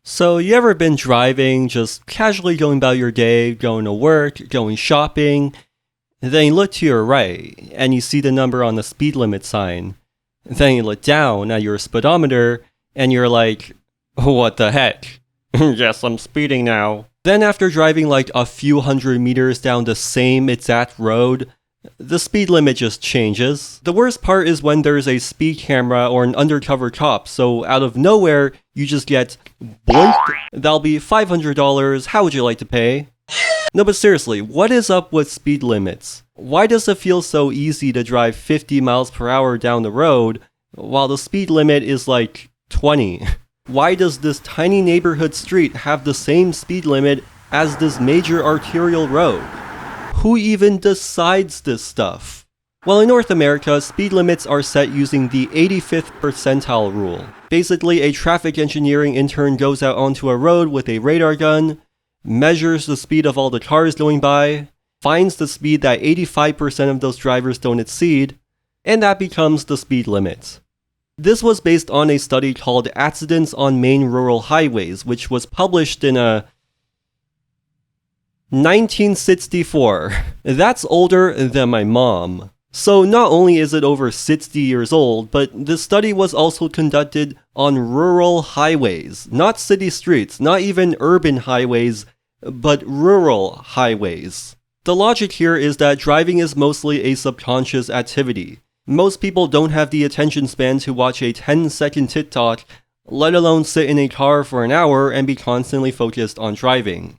So, you ever been driving, just casually going about your day, going to work, going shopping, and then you look to your right and you see the number on the speed limit sign. Then you look down at your speedometer and you're like, what the heck? Yes, I'm speeding now. Then after driving like a few hundred meters down the same exact road, the speed limit just changes. The worst part is when there's a speed camera or an undercover cop, so out of nowhere, you just get blinked. That'll be $500, how would you like to pay? No, but seriously, what is up with speed limits? Why does it feel so easy to drive 50 miles per hour down the road, while the speed limit is like 20? Why does this tiny neighborhood street have the same speed limit as this major arterial road? Who even decides this stuff? Well, in North America, speed limits are set using the 85th percentile rule. Basically, a traffic engineering intern goes out onto a road with a radar gun, measures the speed of all the cars going by, finds the speed that 85% of those drivers don't exceed, and that becomes the speed limit. This was based on a study called Accidents on Main Rural Highways, which was published in 1964. That's older than my mom. So not only is it over 60 years old, but the study was also conducted on rural highways, not city streets, not even urban highways, but rural highways. The logic here is that driving is mostly a subconscious activity. Most people don't have the attention span to watch a 10-second TikTok, let alone sit in a car for an hour and be constantly focused on driving.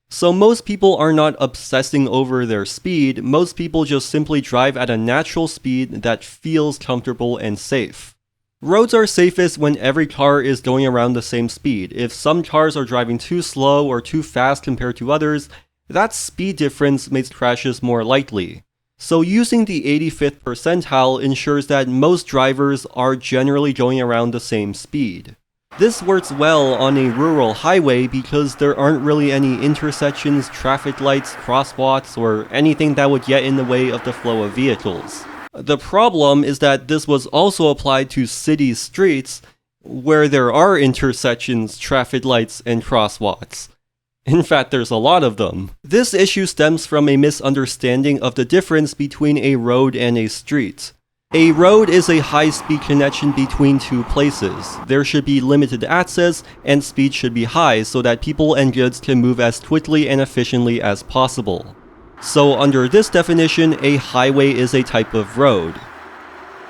So most people are not obsessing over their speed, most people just simply drive at a natural speed that feels comfortable and safe. Roads are safest when every car is going around the same speed. If some cars are driving too slow or too fast compared to others, that speed difference makes crashes more likely. So using the 85th percentile ensures that most drivers are generally going around the same speed. This works well on a rural highway because there aren't really any intersections, traffic lights, crosswalks, or anything that would get in the way of the flow of vehicles. The problem is that this was also applied to city streets where there are intersections, traffic lights, and crosswalks. In fact, there's a lot of them. This issue stems from a misunderstanding of the difference between a road and a street. A road is a high-speed connection between two places. There should be limited access, and speed should be high so that people and goods can move as quickly and efficiently as possible. So under this definition, a highway is a type of road.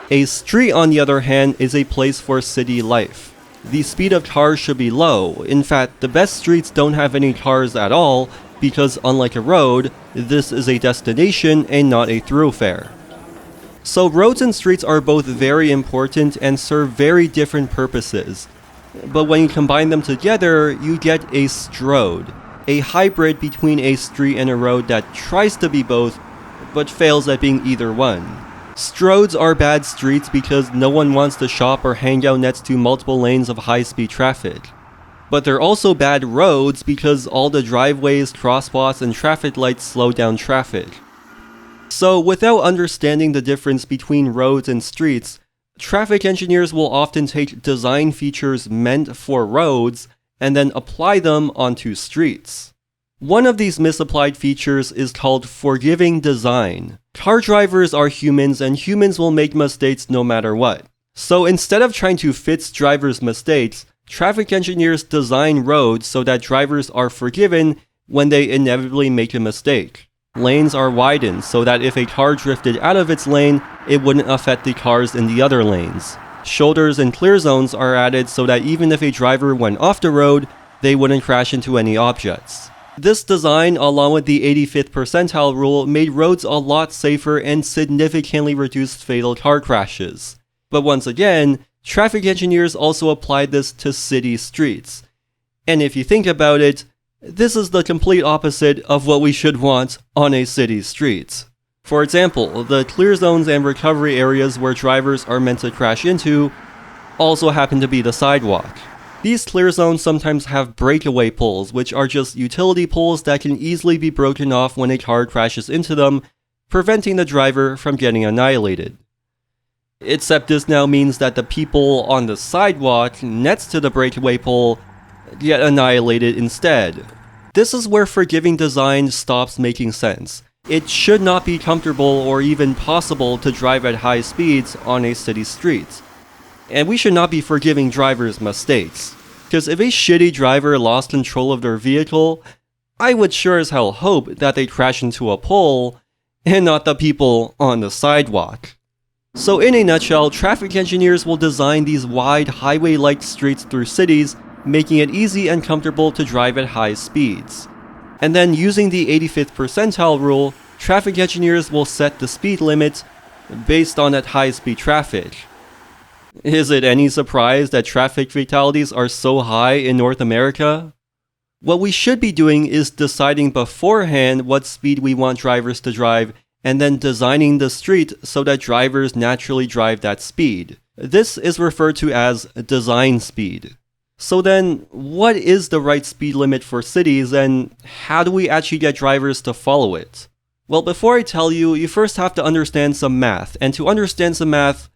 A street, on the other hand, is a place for city life. The speed of cars should be low. In fact, the best streets don't have any cars at all because, unlike a road, this is a destination and not a thoroughfare. So roads and streets are both very important and serve very different purposes. But when you combine them together, you get a strode, a hybrid between a street and a road that tries to be both, but fails at being either one. Stroads are bad streets because no one wants to shop or hang out next to multiple lanes of high-speed traffic. But they're also bad roads because all the driveways, crosswalks, and traffic lights slow down traffic. So without understanding the difference between roads and streets, traffic engineers will often take design features meant for roads and then apply them onto streets. One of these misapplied features is called forgiving design. Car drivers are humans and humans will make mistakes no matter what. So instead of trying to fix drivers' mistakes, traffic engineers design roads so that drivers are forgiven when they inevitably make a mistake. Lanes are widened so that if a car drifted out of its lane, it wouldn't affect the cars in the other lanes. Shoulders and clear zones are added so that even if a driver went off the road, they wouldn't crash into any objects. This design, along with the 85th percentile rule, made roads a lot safer and significantly reduced fatal car crashes. But once again, traffic engineers also applied this to city streets. And if you think about it, this is the complete opposite of what we should want on a city street. For example, the clear zones and recovery areas where drivers are meant to crash into also happen to be the sidewalk. These clear zones sometimes have breakaway poles, which are just utility poles that can easily be broken off when a car crashes into them, preventing the driver from getting annihilated. Except this now means that the people on the sidewalk next to the breakaway pole, get annihilated instead. This is where forgiving design stops making sense. It should not be comfortable or even possible to drive at high speeds on a city street. And we should not be forgiving drivers' mistakes. Because if a shitty driver lost control of their vehicle, I would sure as hell hope that they crash into a pole and not the people on the sidewalk. So in a nutshell, traffic engineers will design these wide highway-like streets through cities, making it easy and comfortable to drive at high speeds. And then using the 85th percentile rule, traffic engineers will set the speed limit based on that high-speed traffic. Is it any surprise that traffic fatalities are so high in North America? What we should be doing is deciding beforehand what speed we want drivers to drive and then designing the street so that drivers naturally drive that speed. This is referred to as design speed. So then, what is the right speed limit for cities and how do we actually get drivers to follow it? Well, before I tell you, you first have to understand some math, and to understand some math,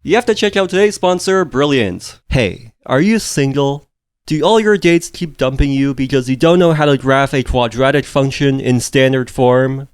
you have to check out today's sponsor, Brilliant. Hey, are you single? Do all your dates keep dumping you because you don't know how to graph a quadratic function in standard form?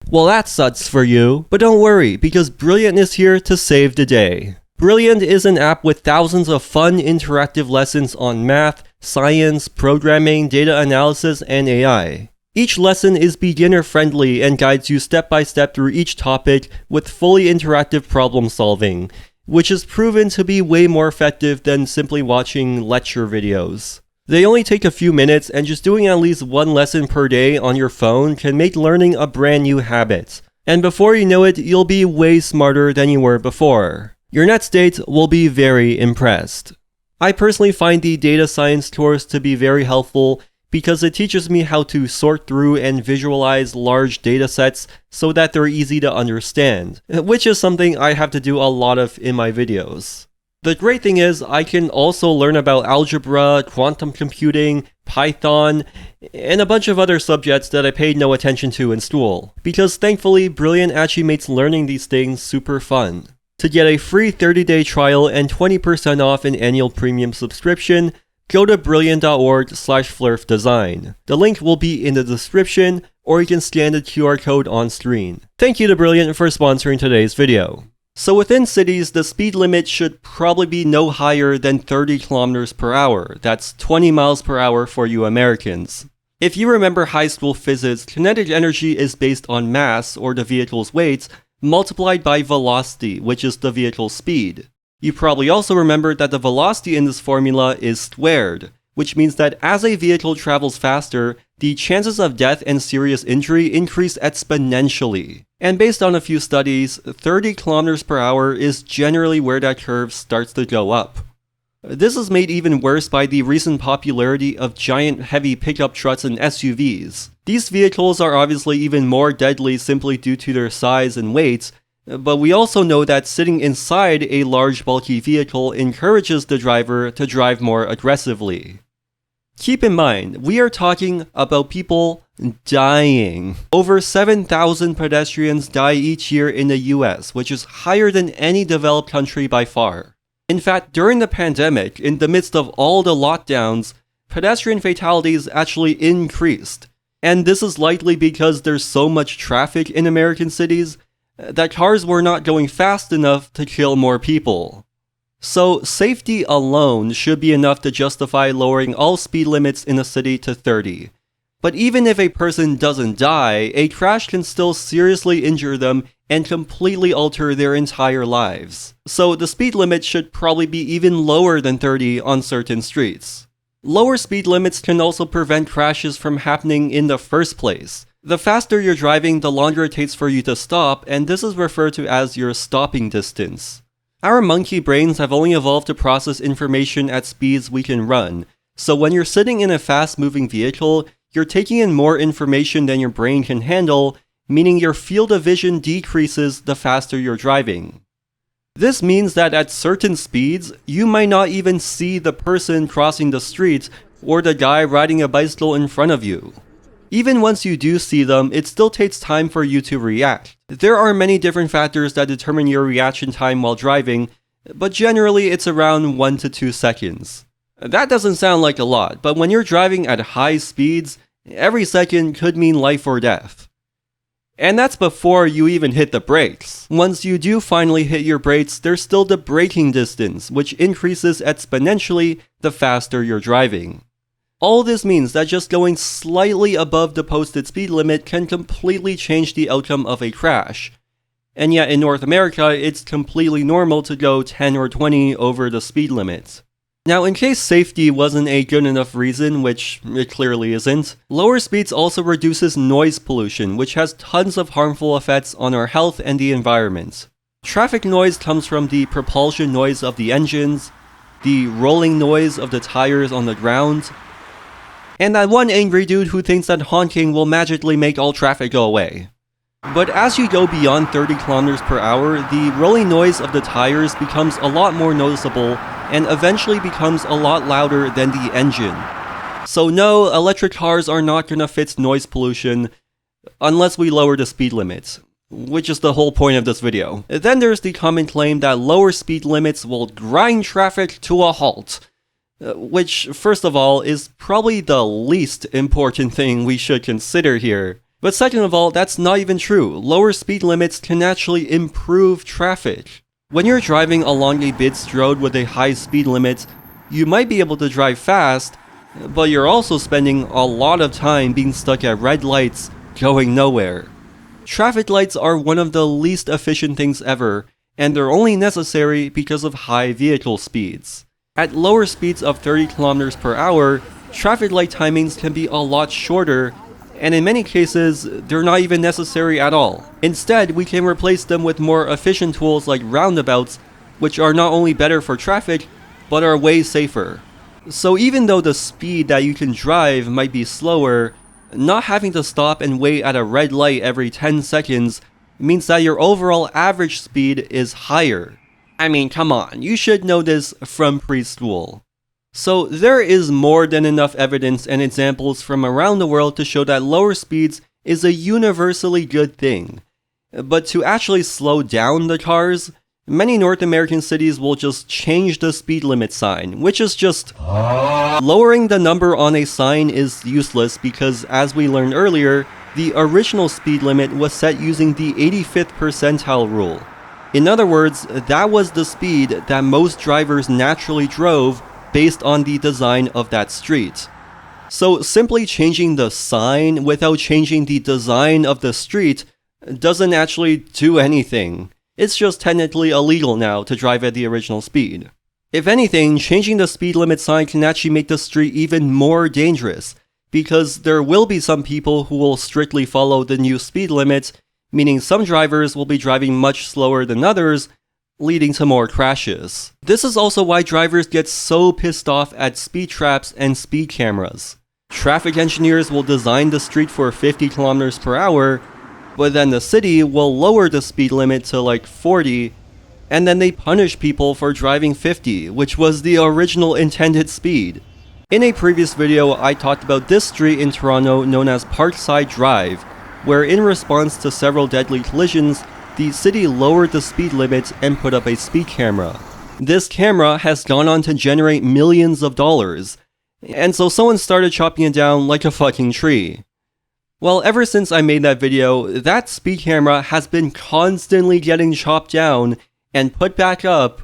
Well, that sucks for you, but don't worry because Brilliant is here to save the day. Brilliant is an app with thousands of fun interactive lessons on math, science, programming, data analysis, and AI. Each lesson is beginner-friendly and guides you step by step through each topic with fully interactive problem solving, which is proven to be way more effective than simply watching lecture videos. They only take a few minutes, and just doing at least one lesson per day on your phone can make learning a brand new habit. And before you know it, you'll be way smarter than you were before. Your next date will be very impressed. I personally find the data science course to be very helpful because it teaches me how to sort through and visualize large data sets so that they're easy to understand, which is something I have to do a lot of in my videos. The great thing is I can also learn about algebra, quantum computing, Python, and a bunch of other subjects that I paid no attention to in school, because thankfully Brilliant actually makes learning these things super fun. To get a free 30-day trial and 20% off an annual premium subscription, go to brilliant.org/flurfdesign. The link will be in the description, or you can scan the QR code on screen. Thank you to Brilliant for sponsoring today's video. So within cities, the speed limit should probably be no higher than 30 kilometers per hour. That's 20 miles per hour for you Americans. If you remember high school physics, kinetic energy is based on mass, or the vehicle's weight, multiplied by velocity, which is the vehicle's speed. You probably also remember that the velocity in this formula is squared, which means that as a vehicle travels faster, the chances of death and serious injury increase exponentially. And based on a few studies, 30 kilometers per hour is generally where that curve starts to go up. This is made even worse by the recent popularity of giant heavy pickup trucks and SUVs. These vehicles are obviously even more deadly simply due to their size and weight, but we also know that sitting inside a large bulky vehicle encourages the driver to drive more aggressively. Keep in mind, we are talking about people dying. Over 7,000 pedestrians die each year in the US, which is higher than any developed country by far. In fact, during the pandemic, in the midst of all the lockdowns, pedestrian fatalities actually increased. And this is likely because there's so much traffic in American cities that cars were not going fast enough to kill more people. So safety alone should be enough to justify lowering all speed limits in a city to 30. But even if a person doesn't die, a crash can still seriously injure them and completely alter their entire lives. So the speed limit should probably be even lower than 30 on certain streets. Lower speed limits can also prevent crashes from happening in the first place. The faster you're driving, the longer it takes for you to stop, and this is referred to as your stopping distance. Our monkey brains have only evolved to process information at speeds we can run, so when you're sitting in a fast-moving vehicle, you're taking in more information than your brain can handle, meaning your field of vision decreases the faster you're driving. This means that at certain speeds, you might not even see the person crossing the street or the guy riding a bicycle in front of you. Even once you do see them, it still takes time for you to react. There are many different factors that determine your reaction time while driving, but generally it's around 1 to 2 seconds. That doesn't sound like a lot, but when you're driving at high speeds, every second could mean life or death. And that's before you even hit the brakes. Once you do finally hit your brakes, there's still the braking distance, which increases exponentially the faster you're driving. All this means that just going slightly above the posted speed limit can completely change the outcome of a crash. And yet in North America, it's completely normal to go 10 or 20 over the speed limit. Now, in case safety wasn't a good enough reason, which it clearly isn't, lower speeds also reduces noise pollution, which has tons of harmful effects on our health and the environment. Traffic noise comes from the propulsion noise of the engines, the rolling noise of the tires on the ground, and that one angry dude who thinks that honking will magically make all traffic go away. But as you go beyond 30 kilometers per hour, the rolling noise of the tires becomes a lot more noticeable and eventually becomes a lot louder than the engine. So no, electric cars are not gonna fix noise pollution unless we lower the speed limit, which is the whole point of this video. Then there's the common claim that lower speed limits will grind traffic to a halt, which, first of all, is probably the least important thing we should consider here. But second of all, that's not even true. Lower speed limits can actually improve traffic. When you're driving along a busy road with a high speed limit, you might be able to drive fast, but you're also spending a lot of time being stuck at red lights, going nowhere. Traffic lights are one of the least efficient things ever, and they're only necessary because of high vehicle speeds. At lower speeds of 30 kilometers per hour, traffic light timings can be a lot shorter, and in many cases, they're not even necessary at all. Instead, we can replace them with more efficient tools like roundabouts, which are not only better for traffic, but are way safer. So even though the speed that you can drive might be slower, not having to stop and wait at a red light every 10 seconds means that your overall average speed is higher. I mean, come on, you should know this from preschool. So there is more than enough evidence and examples from around the world to show that lower speeds is a universally good thing. But to actually slow down the cars, many North American cities will just change the speed limit sign, which is just... Lowering the number on a sign is useless because, as we learned earlier, the original speed limit was set using the 85th percentile rule. In other words, that was the speed that most drivers naturally drove based on the design of that street. So simply changing the sign without changing the design of the street doesn't actually do anything. It's just technically illegal now to drive at the original speed. If anything, changing the speed limit sign can actually make the street even more dangerous, because there will be some people who will strictly follow the new speed limit, meaning some drivers will be driving much slower than others, leading to more crashes. This is also why drivers get so pissed off at speed traps and speed cameras. Traffic engineers will design the street for 50 kilometers per hour, but then the city will lower the speed limit to like 40, and then they punish people for driving 50, which was the original intended speed. In a previous video, I talked about this street in Toronto known as Parkside Drive, where in response to several deadly collisions, the city lowered the speed limit and put up a speed camera. This camera has gone on to generate millions of dollars, and so someone started chopping it down like a fucking tree. Well, ever since I made that video, that speed camera has been constantly getting chopped down and put back up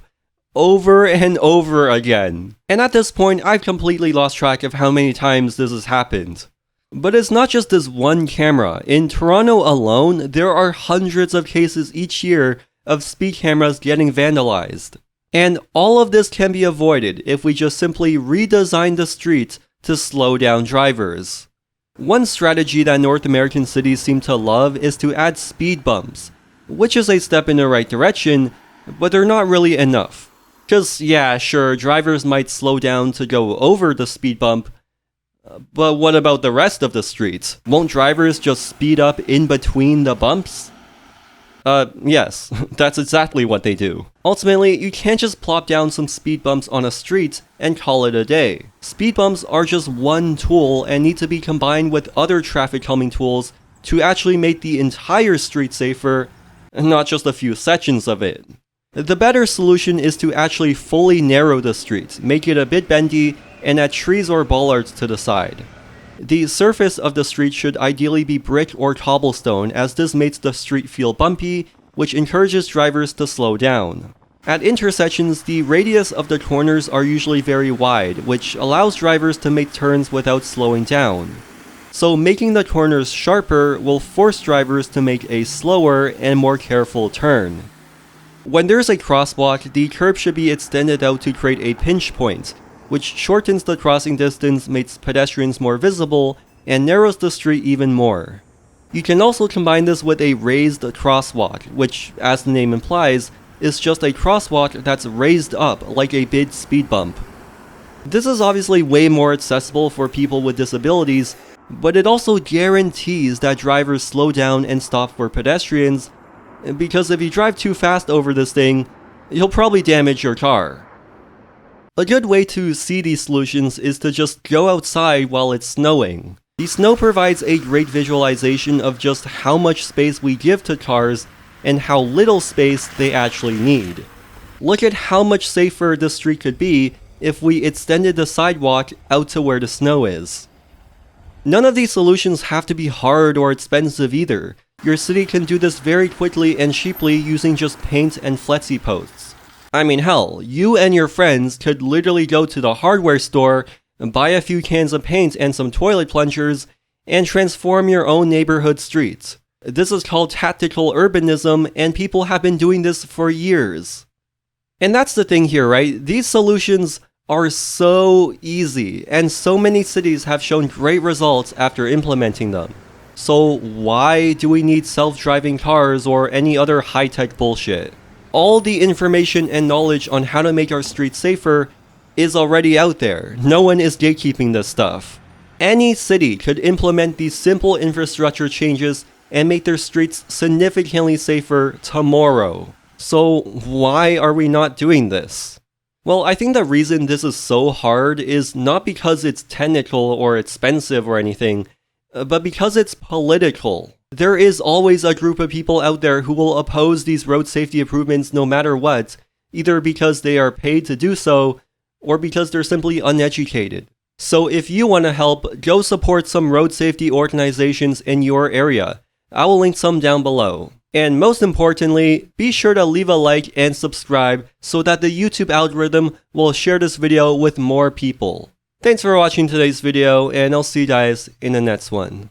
over and over again. And at this point, I've completely lost track of how many times this has happened. But it's not just this one camera. In Toronto alone, there are hundreds of cases each year of speed cameras getting vandalized. And all of this can be avoided if we just simply redesign the streets to slow down drivers. One strategy that North American cities seem to love is to add speed bumps, which is a step in the right direction, but they're not really enough. Because yeah, sure, drivers might slow down to go over the speed bump, but what about the rest of the streets? Won't drivers just speed up in between the bumps? Yes, that's exactly what they do. Ultimately, you can't just plop down some speed bumps on a street and call it a day. Speed bumps are just one tool and need to be combined with other traffic calming tools to actually make the entire street safer, not just a few sections of it. The better solution is to actually fully narrow the street, make it a bit bendy, and add trees or bollards to the side. The surface of the street should ideally be brick or cobblestone, as this makes the street feel bumpy, which encourages drivers to slow down. At intersections, the radius of the corners are usually very wide, which allows drivers to make turns without slowing down. So making the corners sharper will force drivers to make a slower and more careful turn. When there's a crosswalk, the curb should be extended out to create a pinch point, which shortens the crossing distance, makes pedestrians more visible, and narrows the street even more. You can also combine this with a raised crosswalk, which, as the name implies, is just a crosswalk that's raised up like a big speed bump. This is obviously way more accessible for people with disabilities, but it also guarantees that drivers slow down and stop for pedestrians, because if you drive too fast over this thing, you'll probably damage your car. A good way to see these solutions is to just go outside while it's snowing. The snow provides a great visualization of just how much space we give to cars and how little space they actually need. Look at how much safer this street could be if we extended the sidewalk out to where the snow is. None of these solutions have to be hard or expensive either. Your city can do this very quickly and cheaply using just paint and flexi posts. I mean, hell, you and your friends could literally go to the hardware store, buy a few cans of paint and some toilet plungers, and transform your own neighborhood streets. This is called tactical urbanism, and people have been doing this for years. And that's the thing here, right? These solutions are so easy, and so many cities have shown great results after implementing them. So why do we need self-driving cars or any other high-tech bullshit? All the information and knowledge on how to make our streets safer is already out there. No one is gatekeeping this stuff. Any city could implement these simple infrastructure changes and make their streets significantly safer tomorrow. So why are we not doing this? Well, I think the reason this is so hard is not because it's technical or expensive or anything, but because it's political. There is always a group of people out there who will oppose these road safety improvements no matter what, either because they are paid to do so, or because they're simply uneducated. So if you want to help, go support some road safety organizations in your area. I will link some down below. And most importantly, be sure to leave a like and subscribe so that the YouTube algorithm will share this video with more people. Thanks for watching today's video, and I'll see you guys in the next one.